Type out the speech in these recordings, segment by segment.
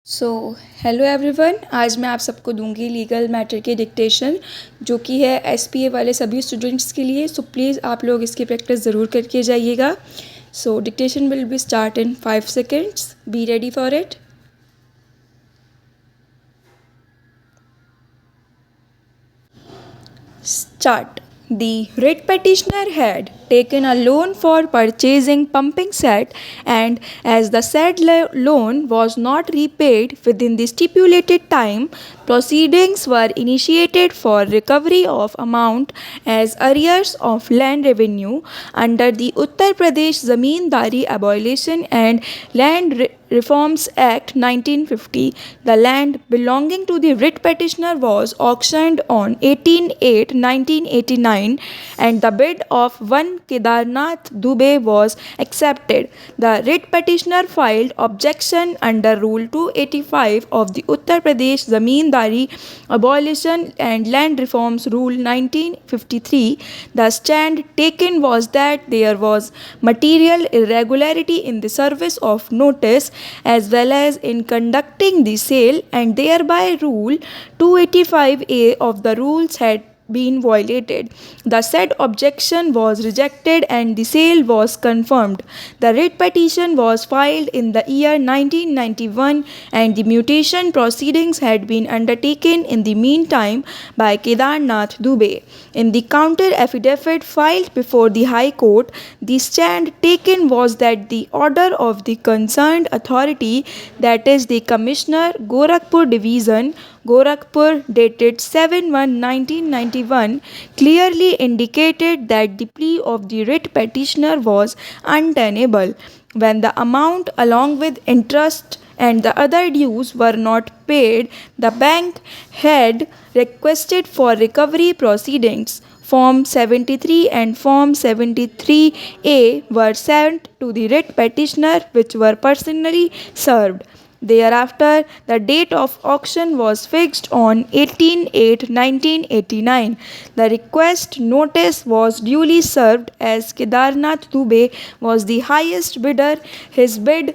So hello everyone, आज मैं आप सबको दूंगी लीगल मैटर की डिक्टेशन जो कि है एसपीए वाले सभी स्टूडेंट्स के लिए। सो प्लीज़ आप लोग इसकी प्रैक्टिस ज़रूर करके जाइएगा। So dictation will be start in 5 seconds. Be ready for it. Start. The writ petitioner had taken a loan for purchasing pumping set, and as the said loan was not repaid within the stipulated time, proceedings were initiated for recovery of amount as arrears of land revenue under the Uttar Pradesh Zamindari Abolition and Land Reforms Act 1950. The land belonging to the writ petitioner was auctioned on 18/8/1989 and the bid of one Kedarnath Dubey was accepted. The writ petitioner filed objection under Rule 285 of the Uttar Pradesh Zamindari Abolition and Land Reforms Rule 1953. The stand taken was that there was material irregularity in the service of notice as well as in conducting the sale, and thereby Rule 285A of the rules had been violated. The said objection was rejected and the sale was confirmed. The writ petition was filed in the year 1991 and the mutation proceedings had been undertaken in the meantime by Kedarnath Dubey. In the counter affidavit filed before the High Court, the stand taken was that the order of the concerned authority, that is the Commissioner, Gorakhpur Division, Gorakhpur, dated 7/1/1991, clearly indicated that the plea of the writ petitioner was untenable. When the amount along with interest and the other dues were not paid, the bank had requested for recovery proceedings. Form 73 and Form 73A were sent to the writ petitioner, which were personally served. Thereafter, the date of auction was fixed on 18/8/1989. The request notice was duly served as Kedarnath Dubey was the highest bidder. His bid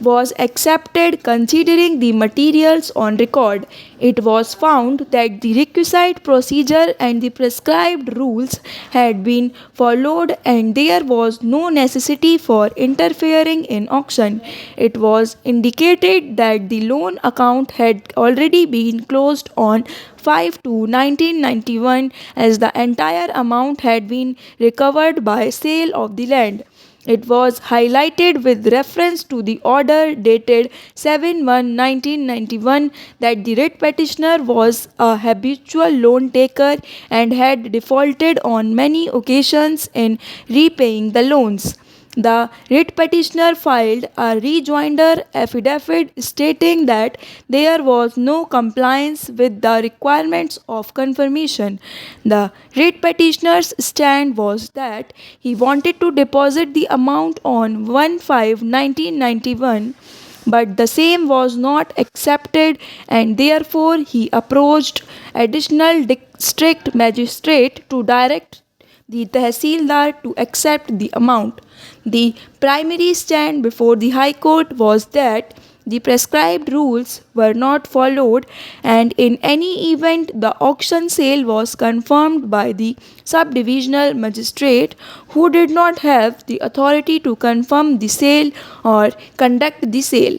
was accepted considering the materials on record. It was found that the requisite procedure and the prescribed rules had been followed and there was no necessity for interfering in auction. It was indicated that the loan account had already been closed on 5/2/1991 as the entire amount had been recovered by sale of the land. It was highlighted with reference to the order dated 7/1/1991 that the writ petitioner was a habitual loan taker and had defaulted on many occasions in repaying the loans. The writ petitioner filed a rejoinder affidavit stating that there was no compliance with the requirements of confirmation. The writ petitioner's stand was that he wanted to deposit the amount on 1/5/1991, but the same was not accepted and therefore he approached additional district magistrate to direct the Tehsildar to accept the amount. The primary stand before the High Court was that the prescribed rules were not followed and in any event the auction sale was confirmed by the subdivisional magistrate, who did not have the authority to confirm the sale or conduct the sale.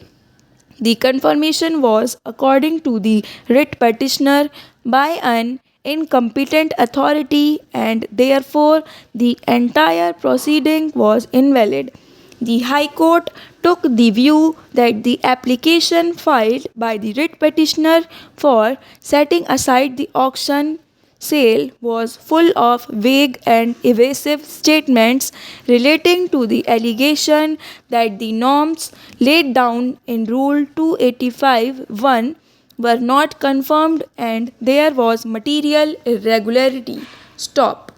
The confirmation was, according to the writ petitioner, by an incompetent authority and therefore the entire proceeding was invalid. The High Court took the view that the application filed by the writ petitioner for setting aside the auction sale was full of vague and evasive statements relating to the allegation that the norms laid down in Rule 285(1) were not confirmed and there was material irregularity. Stop.